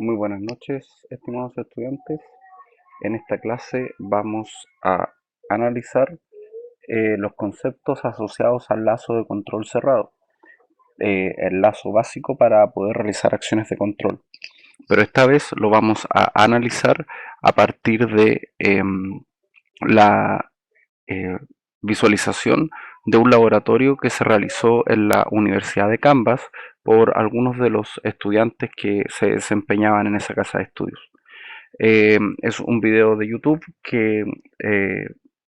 Muy buenas noches, estimados estudiantes. En esta clase vamos a analizar los conceptos asociados al lazo de control cerrado, el lazo básico para poder realizar acciones de control. Pero esta vez lo vamos a analizar a partir de la eh, visualización de un laboratorio que se realizó en la Universidad de Canvas por algunos de los estudiantes que se desempeñaban en esa casa de estudios. Es un video de YouTube que eh,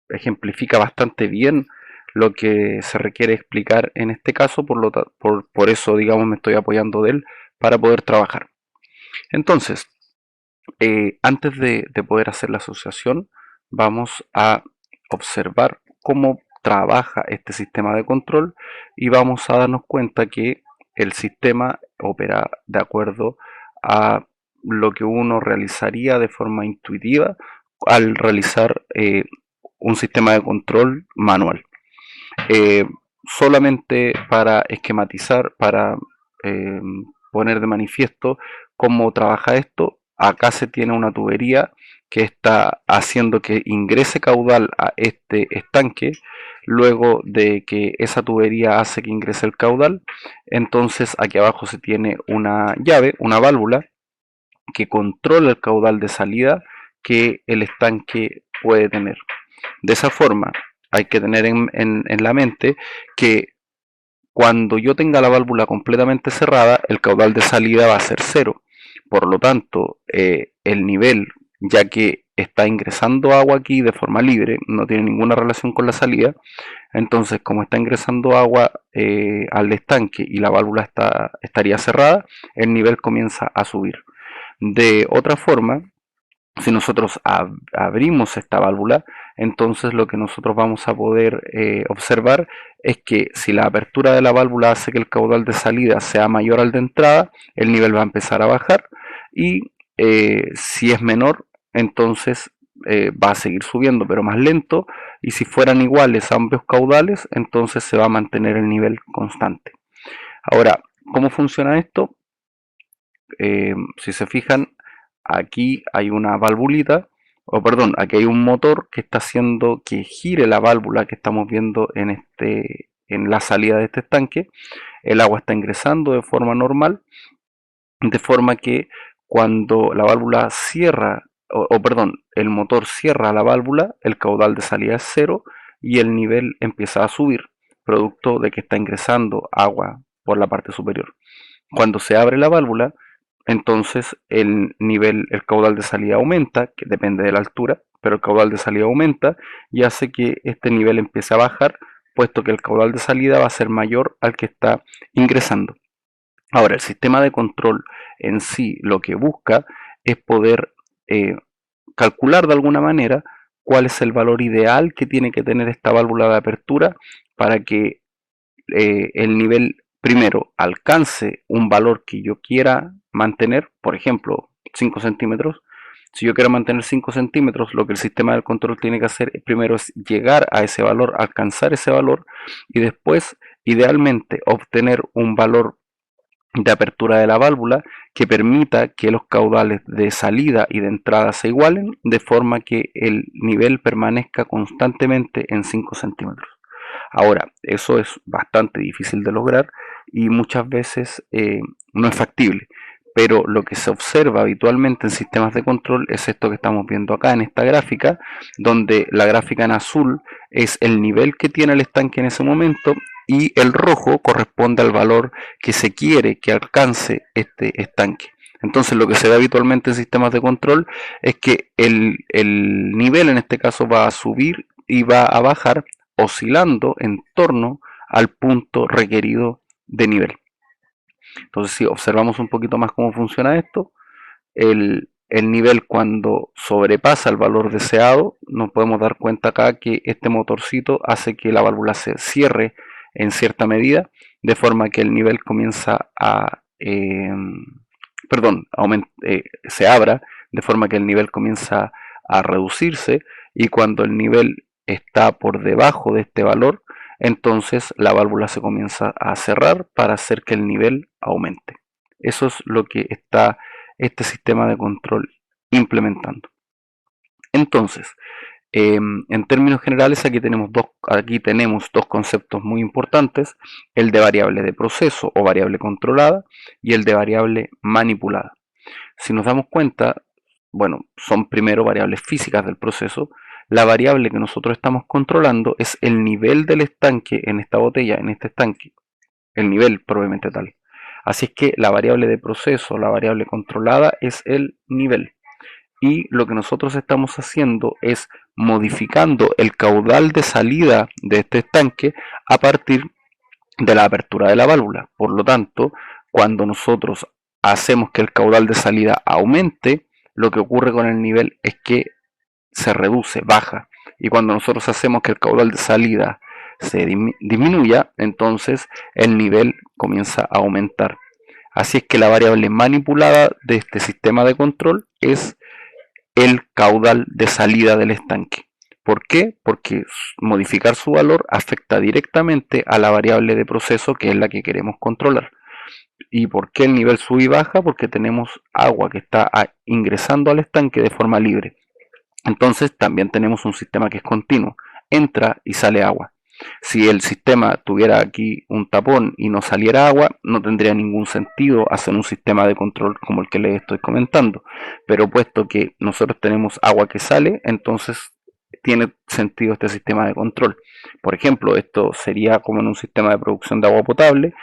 ejemplifica bastante bien lo que se requiere explicar en este caso, por eso, digamos, me estoy apoyando de él para poder trabajar. Entonces, antes de poder hacer la asociación, vamos a observar cómo trabaja este sistema de control y vamos a darnos cuenta que el sistema opera de acuerdo a lo que uno realizaría de forma intuitiva al realizar un sistema de control manual. Eh, Solamente para esquematizar, para eh, poner de manifiesto cómo trabaja esto, acá se tiene una tubería que está haciendo que ingrese caudal a este estanque. Luego de que esa tubería hace que ingrese el caudal, entonces aquí abajo se tiene una llave, una válvula que controla el caudal de salida que el estanque puede tener. De esa forma, hay que tener en la mente que cuando yo tenga la válvula completamente cerrada, el caudal de salida va a ser cero. Por lo tanto, el nivel, ya que está ingresando agua aquí de forma libre, no tiene ninguna relación con la salida, entonces como está ingresando agua al estanque y la válvula estaría cerrada, el nivel comienza a subir. De otra forma, si nosotros abrimos esta válvula, entonces lo que nosotros vamos a poder observar es que si la apertura de la válvula hace que el caudal de salida sea mayor al de entrada, el nivel va a empezar a bajar y si es menor, entonces va a seguir subiendo, pero más lento, y si fueran iguales ambos caudales, entonces se va a mantener el nivel constante. Ahora, ¿cómo funciona esto? Si se fijan, aquí hay una valvulita, o perdón, aquí hay un motor que está haciendo que gire la válvula que estamos viendo en la salida de este estanque. El agua está ingresando de forma normal, de forma que cuando la válvula cierra, perdón, el motor cierra la válvula, el caudal de salida es cero y el nivel empieza a subir, producto de que está ingresando agua por la parte superior. Cuando se abre la válvula, entonces el caudal de salida aumenta, que depende de la altura, pero el caudal de salida aumenta y hace que este nivel empiece a bajar, puesto que el caudal de salida va a ser mayor al que está ingresando. Ahora, el sistema de control en sí lo que busca es poder eh, calcular de alguna manera cuál es el valor ideal que tiene que tener esta válvula de apertura para que el nivel primero alcance un valor que yo quiera mantener, por ejemplo, 5 centímetros. Si yo quiero mantener 5 centímetros, lo que el sistema de control tiene que hacer primero es llegar a ese valor, alcanzar ese valor y después, idealmente, obtener un valor de apertura de la válvula que permita que los caudales de salida y de entrada se igualen de forma que el nivel permanezca constantemente en 5 centímetros. Ahora, eso es bastante difícil de lograr y muchas veces no es factible, pero lo que se observa habitualmente en sistemas de control es esto que estamos viendo acá en esta gráfica, donde la gráfica en azul es el nivel que tiene el estanque en ese momento y el rojo corresponde al valor que se quiere que alcance este estanque. Entonces lo que se ve habitualmente en sistemas de control es que el nivel en este caso va a subir y va a bajar oscilando en torno al punto requerido de nivel. Entonces, si observamos un poquito más cómo funciona esto, el nivel cuando sobrepasa el valor deseado, nos podemos dar cuenta acá que este motorcito hace que la válvula se cierre en cierta medida, de forma que el nivel comienza perdón, se abra, de forma que el nivel comienza a reducirse y cuando el nivel está por debajo de este valor, entonces la válvula se comienza a cerrar para hacer que el nivel aumente. Eso es lo que está este sistema de control implementando. Entonces, en términos generales, aquí tenemos dos conceptos muy importantes: el de variable de proceso o variable controlada y el de variable manipulada. Si nos damos cuenta, bueno, son primero variables físicas del proceso. La variable que nosotros estamos controlando es el nivel del estanque en esta botella, en este estanque, el nivel probablemente tal. Así es que la variable de proceso, la variable controlada, es el nivel. Y lo que nosotros estamos haciendo es modificando el caudal de salida de este estanque a partir de la apertura de la válvula. Por lo tanto, cuando nosotros hacemos que el caudal de salida aumente, lo que ocurre con el nivel es que se reduce, baja. Y cuando nosotros hacemos que el caudal de salida se disminuya, entonces el nivel comienza a aumentar. Así es que la variable manipulada de este sistema de control es el caudal de salida del estanque. ¿Por qué? Porque modificar su valor afecta directamente a la variable de proceso, que es la que queremos controlar. ¿Y por qué el nivel sube y baja? Porque tenemos agua que está ingresando al estanque de forma libre. Entonces también tenemos un sistema que es continuo, entra y sale agua. Si el sistema tuviera aquí un tapón y no saliera agua, no tendría ningún sentido hacer un sistema de control como el que les estoy comentando. Pero puesto que nosotros tenemos agua que sale, entonces tiene sentido este sistema de control. Por ejemplo, esto sería como en un sistema de producción de agua potable.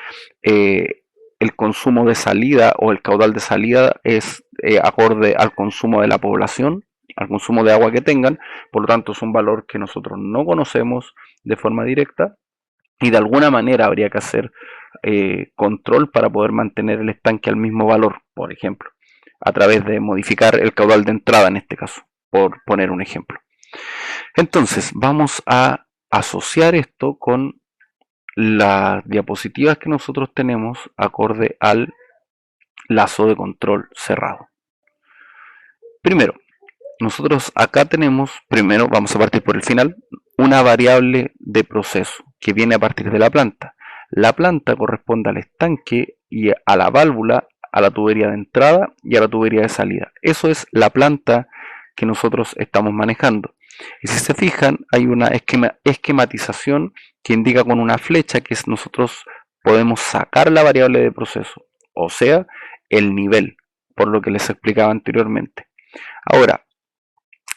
El consumo de salida o el caudal de salida es acorde al consumo de la población, al consumo de agua que tengan. Por lo tanto, es un valor que nosotros no conocemos de forma directa y de alguna manera habría que hacer control para poder mantener el estanque al mismo valor, por ejemplo, a través de modificar el caudal de entrada en este caso, por poner un ejemplo. Entonces, vamos a asociar esto con las diapositivas que nosotros tenemos acorde al lazo de control cerrado. Primero, nosotros acá tenemos, primero vamos a partir por el final, una variable de proceso que viene a partir de la planta. La planta corresponde al estanque y a la válvula, a la tubería de entrada y a la tubería de salida. Eso es la planta que nosotros estamos manejando. Y si se fijan, hay una esquematización que indica con una flecha que nosotros podemos sacar la variable de proceso, o sea, el nivel, por lo que les explicaba anteriormente. Ahora,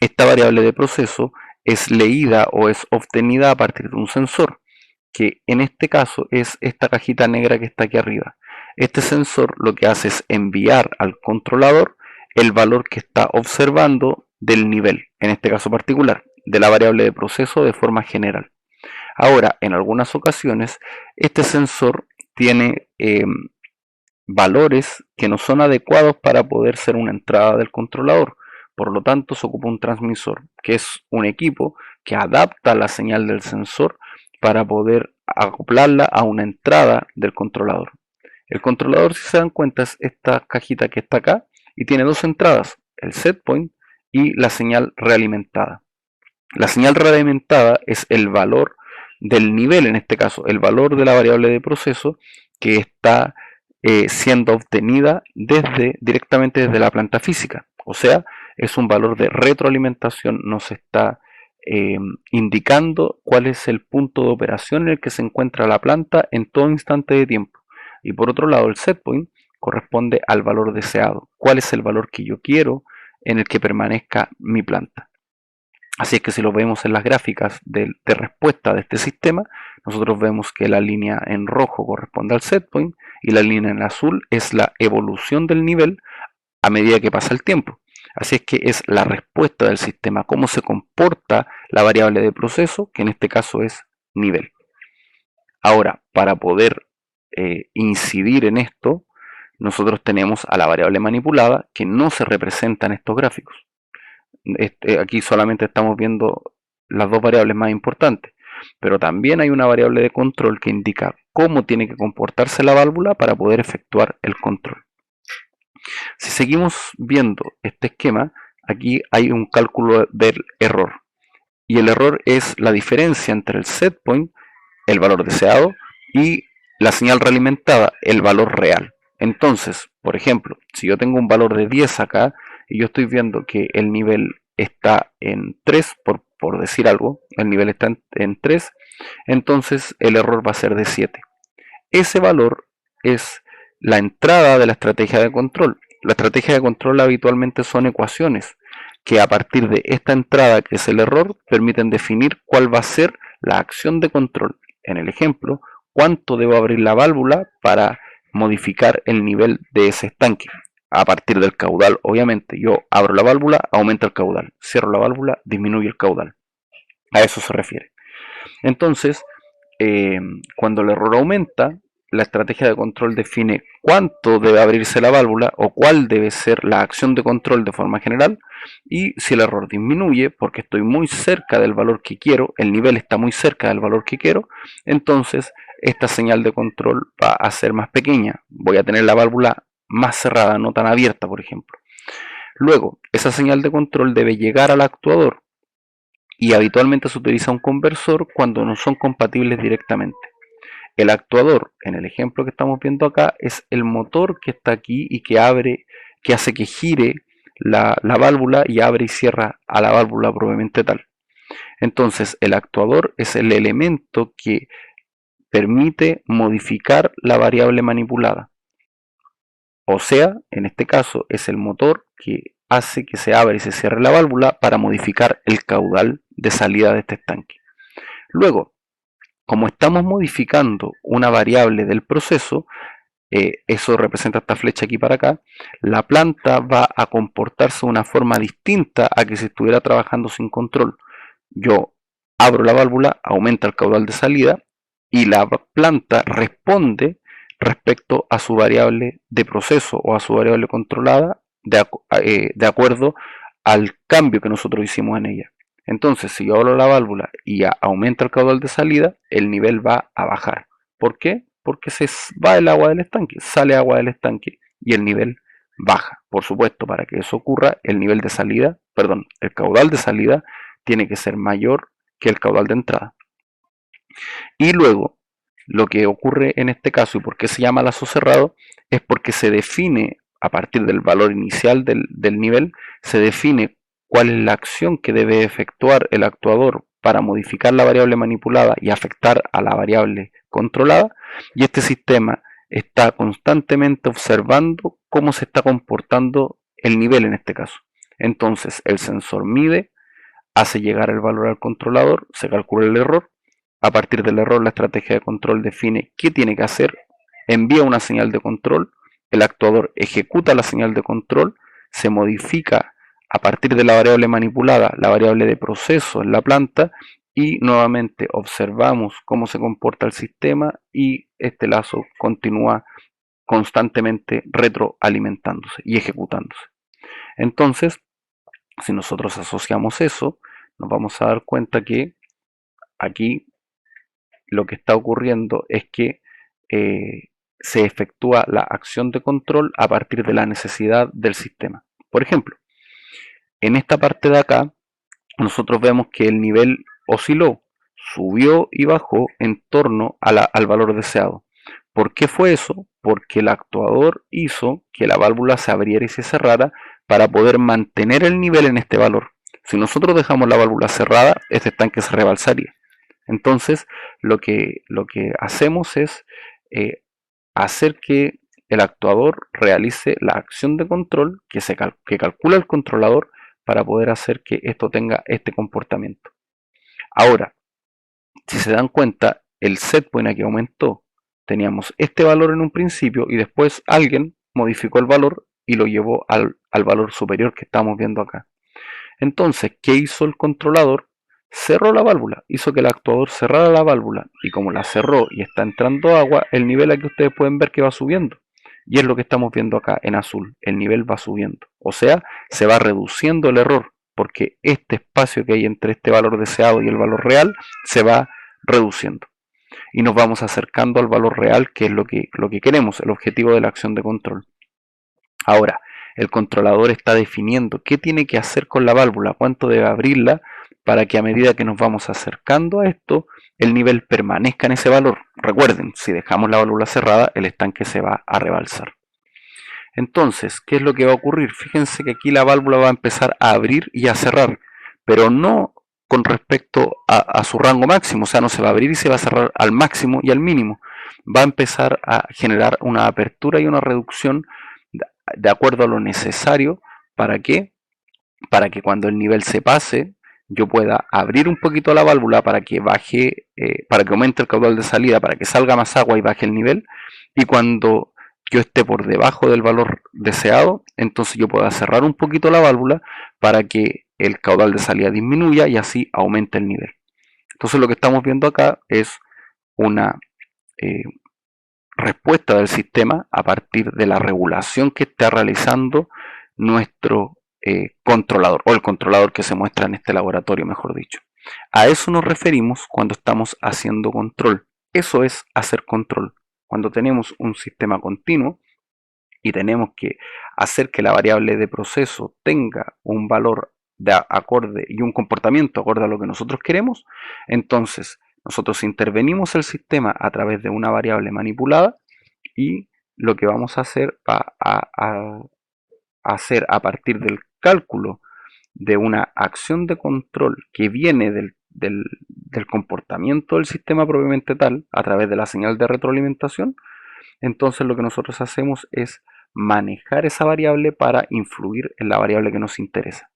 esta variable de proceso es leída o es obtenida a partir de un sensor, que en este caso es esta cajita negra que está aquí arriba. Este sensor lo que hace es enviar al controlador el valor que está observando del nivel, en este caso particular, de la variable de proceso de forma general. Ahora, en algunas ocasiones, este sensor tiene valores que no son adecuados para poder ser una entrada del controlador. Por lo tanto, se ocupa un transmisor, que es un equipo que adapta la señal del sensor para poder acoplarla a una entrada del controlador. El controlador, si se dan cuenta, es esta cajita que está acá y tiene dos entradas, el set point y la señal realimentada. La señal realimentada es el valor del nivel, en este caso, el valor de la variable de proceso que está siendo obtenida directamente desde la planta física. O sea, es un valor de retroalimentación, nos está indicando cuál es el punto de operación en el que se encuentra la planta en todo instante de tiempo. Y por otro lado, el set point corresponde al valor deseado. ¿Cuál es el valor que yo quiero en el que permanezca mi planta? Así es que si lo vemos en las gráficas de respuesta de este sistema, nosotros vemos que la línea en rojo corresponde al set point y la línea en azul es la evolución del nivel a medida que pasa el tiempo. Así es que es la respuesta del sistema, cómo se comporta la variable de proceso, que en este caso es nivel. Ahora, para poder incidir en esto, nosotros tenemos a la variable manipulada que no se representa en estos gráficos. Aquí solamente estamos viendo las dos variables más importantes, pero también hay una variable de control que indica cómo tiene que comportarse la válvula para poder efectuar el control. Si seguimos viendo este esquema, aquí hay un cálculo del error, y el error es la diferencia entre el set point, el valor deseado, y la señal realimentada, el valor real. Entonces, por ejemplo, si yo tengo un valor de 10 acá y yo estoy viendo que el nivel está en 3, por decir algo, el nivel está en 3, entonces el error va a ser de 7. Ese valor es la entrada de la estrategia de control. La estrategia de control habitualmente son ecuaciones que a partir de esta entrada, que es el error, permiten definir cuál va a ser la acción de control. En el ejemplo, cuánto debo abrir la válvula para modificar el nivel de ese estanque. A partir del caudal, obviamente, yo abro la válvula, aumenta el caudal. Cierro la válvula, disminuye el caudal. A eso se refiere. Entonces, eh, cuando el error aumenta, la estrategia de control define cuánto debe abrirse la válvula o cuál debe ser la acción de control de forma general, y si el error disminuye porque estoy muy cerca del valor que quiero, el nivel está muy cerca del valor que quiero, entonces esta señal de control va a ser más pequeña, voy a tener la válvula más cerrada, no tan abierta, por ejemplo. Luego, esa señal de control debe llegar al actuador, y habitualmente se utiliza un conversor cuando no son compatibles directamente. El actuador, en el ejemplo que estamos viendo acá, es el motor que está aquí y que abre, que hace que gire la válvula y abre y cierra a la válvula propiamente tal. Entonces, el actuador es el elemento que permite modificar la variable manipulada. O sea, en este caso, es el motor que hace que se abra y se cierre la válvula para modificar el caudal de salida de este estanque. Luego, como estamos modificando una variable del proceso, eso representa esta flecha aquí para acá, la planta va a comportarse de una forma distinta a que si estuviera trabajando sin control. Yo abro la válvula, aumenta el caudal de salida y la planta responde respecto a su variable de proceso o a su variable controlada de acuerdo al cambio que nosotros hicimos en ella. Entonces, si yo abro la válvula y aumenta el caudal de salida, el nivel va a bajar. ¿Por qué? Porque se va el agua del estanque, sale agua del estanque y el nivel baja. Por supuesto, para que eso ocurra, el nivel de salida, perdón, el caudal de salida tiene que ser mayor que el caudal de entrada. Y luego, lo que ocurre en este caso y por qué se llama lazo cerrado es porque se define a partir del valor inicial del nivel, se define cuál es la acción que debe efectuar el actuador para modificar la variable manipulada y afectar a la variable controlada, y este sistema está constantemente observando cómo se está comportando el nivel en este caso. Entonces el sensor mide, hace llegar el valor al controlador, se calcula el error. A partir del error, la estrategia de control define qué tiene que hacer, envía una señal de control, el actuador ejecuta la señal de control, se modifica a partir de la variable manipulada, la variable de proceso en la planta, y nuevamente observamos cómo se comporta el sistema y este lazo continúa constantemente retroalimentándose y ejecutándose. Entonces, si nosotros asociamos eso, nos vamos a dar cuenta que aquí lo que está ocurriendo es que se efectúa la acción de control a partir de la necesidad del sistema. Por ejemplo, en esta parte de acá, nosotros vemos que el nivel osciló, subió y bajó en torno al valor deseado. ¿Por qué fue eso? Porque el actuador hizo que la válvula se abriera y se cerrara para poder mantener el nivel en este valor. Si nosotros dejamos la válvula cerrada, este estanque se rebalsaría. Entonces, lo que hacemos es hacer que el actuador realice la acción de control que calcula el controlador para poder hacer que esto tenga este comportamiento. Ahora, si se dan cuenta, el set point aquí aumentó. Teníamos este valor en un principio y después alguien modificó el valor y lo llevó al valor superior que estamos viendo acá. Entonces, ¿qué hizo el controlador? Cerró la válvula, hizo que el actuador cerrara la válvula y como la cerró y está entrando agua, el nivel aquí ustedes pueden ver que va subiendo. Y es lo que estamos viendo acá en azul, el nivel va subiendo. O sea, se va reduciendo el error porque este espacio que hay entre este valor deseado y el valor real se va reduciendo. Y nos vamos acercando al valor real, que es lo que queremos, el objetivo de la acción de control. Ahora, el controlador está definiendo qué tiene que hacer con la válvula, cuánto debe abrirla, para que a medida que nos vamos acercando a esto, el nivel permanezca en ese valor. Recuerden, si dejamos la válvula cerrada, el estanque se va a rebalsar. Entonces, ¿qué es lo que va a ocurrir? Fíjense que aquí la válvula va a empezar a abrir y a cerrar, pero no con respecto a su rango máximo, o sea, no se va a abrir y se va a cerrar al máximo y al mínimo. Va a empezar a generar una apertura y una reducción de acuerdo a lo necesario. ¿Para qué? Para que cuando el nivel se pase, yo pueda abrir un poquito la válvula para que baje, para que aumente el caudal de salida, para que salga más agua y baje el nivel. Y cuando yo esté por debajo del valor deseado, entonces yo pueda cerrar un poquito la válvula para que el caudal de salida disminuya y así aumente el nivel. Entonces lo que estamos viendo acá es una eh, respuesta del sistema a partir de la regulación que está realizando nuestro controlador, o el controlador que se muestra en este laboratorio, mejor dicho. A eso nos referimos cuando estamos haciendo control. Eso es hacer control. Cuando tenemos un sistema continuo y tenemos que hacer que la variable de proceso tenga un valor de acorde y un comportamiento acorde a lo que nosotros queremos, entonces nosotros intervenimos el sistema a través de una variable manipulada y lo que vamos a hacer va a hacer a partir del cálculo de una acción de control que viene del comportamiento del sistema propiamente tal, a través de la señal de retroalimentación. Entonces lo que nosotros hacemos es manejar esa variable para influir en la variable que nos interesa.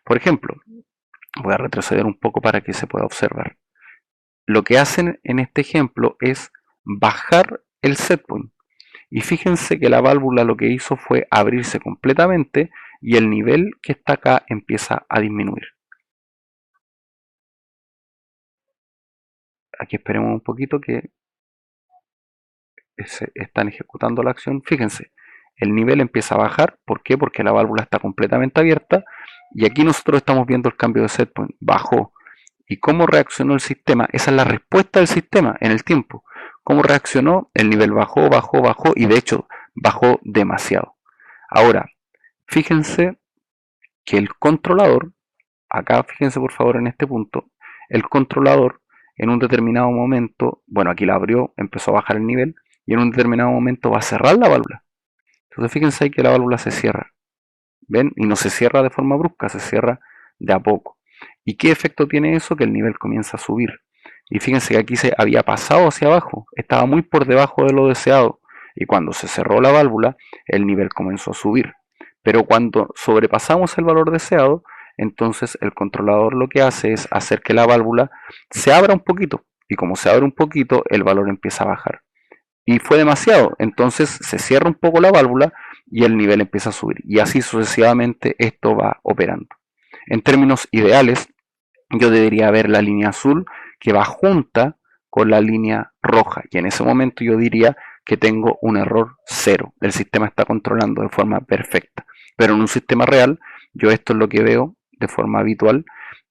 Por ejemplo, voy a retroceder un poco para que se pueda observar. Lo que hacen en este ejemplo es bajar el setpoint. Y fíjense que la válvula lo que hizo fue abrirse completamente y el nivel que está acá empieza a disminuir. Aquí esperemos un poquito que están ejecutando la acción. Fíjense, el nivel empieza a bajar. ¿Por qué? Porque la válvula está completamente abierta y aquí nosotros estamos viendo el cambio de setpoint. Bajó. ¿Y cómo reaccionó el sistema? Esa es la respuesta del sistema en el tiempo. ¿Cómo reaccionó? El nivel bajó, bajó, bajó y de hecho bajó demasiado. Ahora, fíjense que el controlador, acá fíjense por favor en este punto, el controlador en un determinado momento, bueno, aquí la abrió, empezó a bajar el nivel y en un determinado momento va a cerrar la válvula. Entonces fíjense ahí que la válvula se cierra, ¿ven? Y no se cierra de forma brusca, se cierra de a poco. ¿Y qué efecto tiene eso? Que el nivel comienza a subir. Y fíjense que aquí se había pasado hacia abajo, estaba muy por debajo de lo deseado. Y cuando se cerró la válvula, el nivel comenzó a subir. Pero cuando sobrepasamos el valor deseado, entonces el controlador lo que hace es hacer que la válvula se abra un poquito. Y como se abre un poquito, el valor empieza a bajar. Y fue demasiado, entonces se cierra un poco la válvula y el nivel empieza a subir. Y así sucesivamente esto va operando. En términos ideales, yo debería ver la línea azul que va junta con la línea roja. Y en ese momento yo diría que tengo un error cero. El sistema está controlando de forma perfecta. Pero en un sistema real, yo esto es lo que veo de forma habitual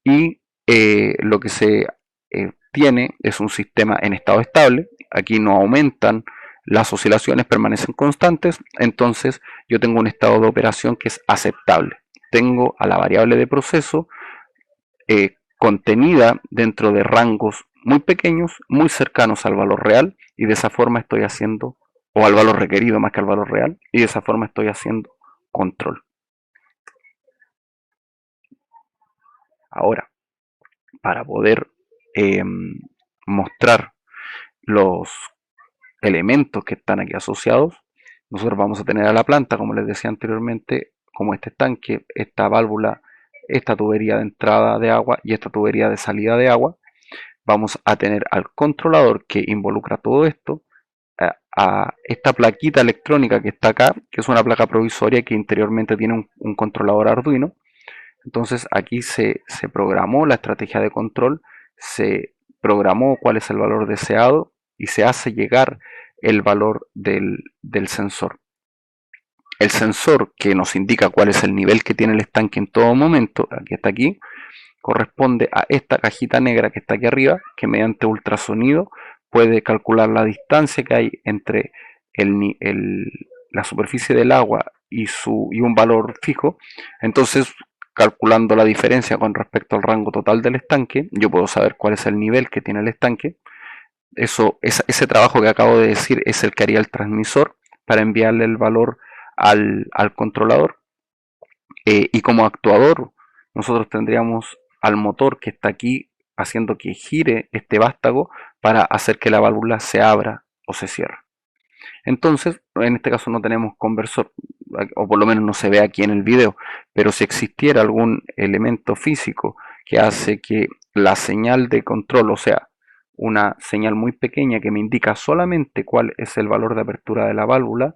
y lo que se tiene es un sistema en estado estable. Aquí no aumentan, las oscilaciones permanecen constantes, entonces yo tengo un estado de operación que es aceptable. Tengo a la variable de proceso contenida dentro de rangos muy pequeños, muy cercanos al valor real, y de esa forma estoy haciendo, o al valor requerido más que al valor real, y de esa forma estoy haciendo control. Ahora, para poder mostrar los elementos que están aquí asociados, nosotros vamos a tener a la planta, como les decía anteriormente, como este tanque, esta válvula, esta tubería de entrada de agua y esta tubería de salida de agua. Vamos a tener al controlador que involucra todo esto, a esta plaquita electrónica que está acá, que es una placa provisoria que interiormente tiene un controlador Arduino. Entonces aquí se programó la estrategia de control, se programó cuál es el valor deseado y se hace llegar el valor del sensor. El sensor que nos indica cuál es el nivel que tiene el estanque en todo momento, aquí está aquí, corresponde a esta cajita negra que está aquí arriba, que mediante ultrasonido puede calcular la distancia que hay entre la superficie del agua y un valor fijo. Entonces, calculando la diferencia con respecto al rango total del estanque, yo puedo saber cuál es el nivel que tiene el estanque. Ese trabajo que acabo de decir es el que haría el transmisor para enviarle el valor al controlador. Y como actuador, nosotros tendríamos al motor que está aquí haciendo que gire este vástago para hacer que la válvula se abra o se cierre. Entonces, en este caso no tenemos conversor, o por lo menos no se ve aquí en el video, pero si existiera algún elemento físico que hace que la señal de control, o sea, una señal muy pequeña que me indica solamente cuál es el valor de apertura de la válvula,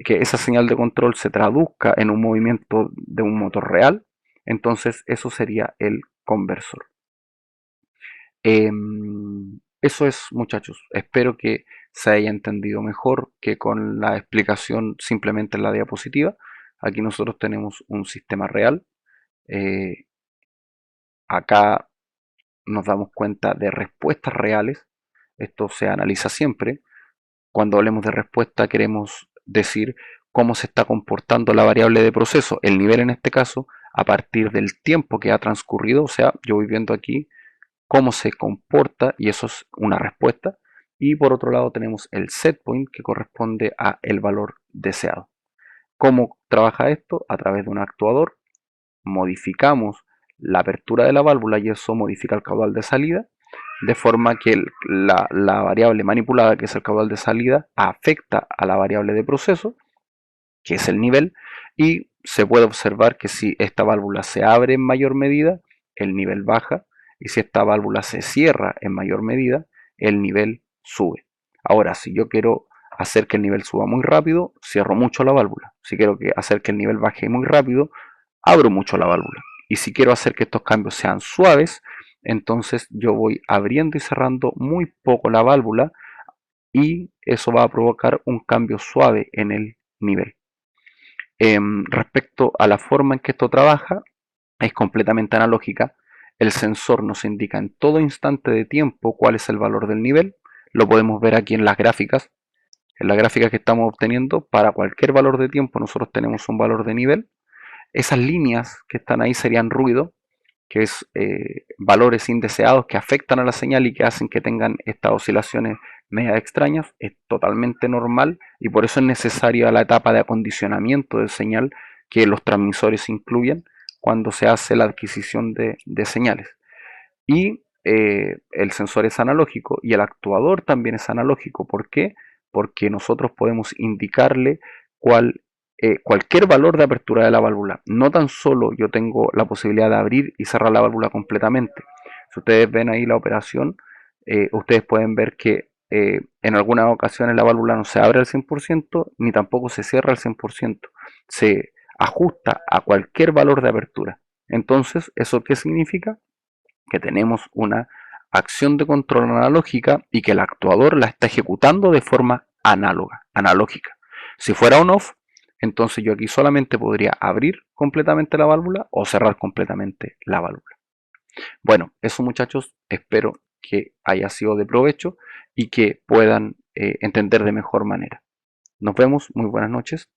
que esa señal de control se traduzca en un movimiento de un motor real, entonces eso sería el conversor. Eso es, muchachos. Espero que se haya entendido mejor que con la explicación simplemente en la diapositiva. Aquí nosotros tenemos un sistema real. Eh, Acá nos damos cuenta de respuestas reales. Esto se analiza siempre. Cuando hablemos de respuesta queremos decir cómo se está comportando la variable de proceso, el nivel en este caso, a partir del tiempo que ha transcurrido. O sea, yo voy viendo aquí cómo se comporta y eso es una respuesta. Y por otro lado tenemos el set point que corresponde a el valor deseado. ¿Cómo trabaja esto? A través de un actuador modificamos la apertura de la válvula y eso modifica el caudal de salida, de forma que la variable manipulada, que es el caudal de salida, afecta a la variable de proceso, que es el nivel, y se puede observar que si esta válvula se abre en mayor medida, el nivel baja, y si esta válvula se cierra en mayor medida, el nivel sube. Ahora, si yo quiero hacer que el nivel suba muy rápido, cierro mucho la válvula. Si quiero hacer que el nivel baje muy rápido, abro mucho la válvula. Y si quiero hacer que estos cambios sean suaves, entonces yo voy abriendo y cerrando muy poco la válvula y eso va a provocar un cambio suave en el nivel. Respecto a la forma en que esto trabaja, es completamente analógica. El sensor nos indica en todo instante de tiempo cuál es el valor del nivel. Lo podemos ver aquí en las gráficas. En la gráfica que estamos obteniendo, para cualquier valor de tiempo nosotros tenemos un valor de nivel. Esas líneas que están ahí serían ruido, que es valores indeseados que afectan a la señal y que hacen que tengan estas oscilaciones media extrañas. Es totalmente normal y por eso es necesaria la etapa de acondicionamiento de señal que los transmisores incluyen cuando se hace la adquisición de señales. Y el sensor es analógico y el actuador también es analógico. ¿Por qué? Porque nosotros podemos indicarle cualquier valor de apertura de la válvula. No tan solo yo tengo la posibilidad de abrir y cerrar la válvula completamente. Si ustedes ven ahí la operación, ustedes pueden ver que en algunas ocasiones la válvula no se abre al 100% ni tampoco se cierra al 100%. Se ajusta a cualquier valor de apertura. Entonces, ¿eso qué significa? Que tenemos una acción de control analógica y que el actuador la está ejecutando de forma analógica. Si fuera on-off, entonces yo aquí solamente podría abrir completamente la válvula o cerrar completamente la válvula. Bueno, eso muchachos, espero que haya sido de provecho y que puedan entender de mejor manera. Nos vemos, muy buenas noches.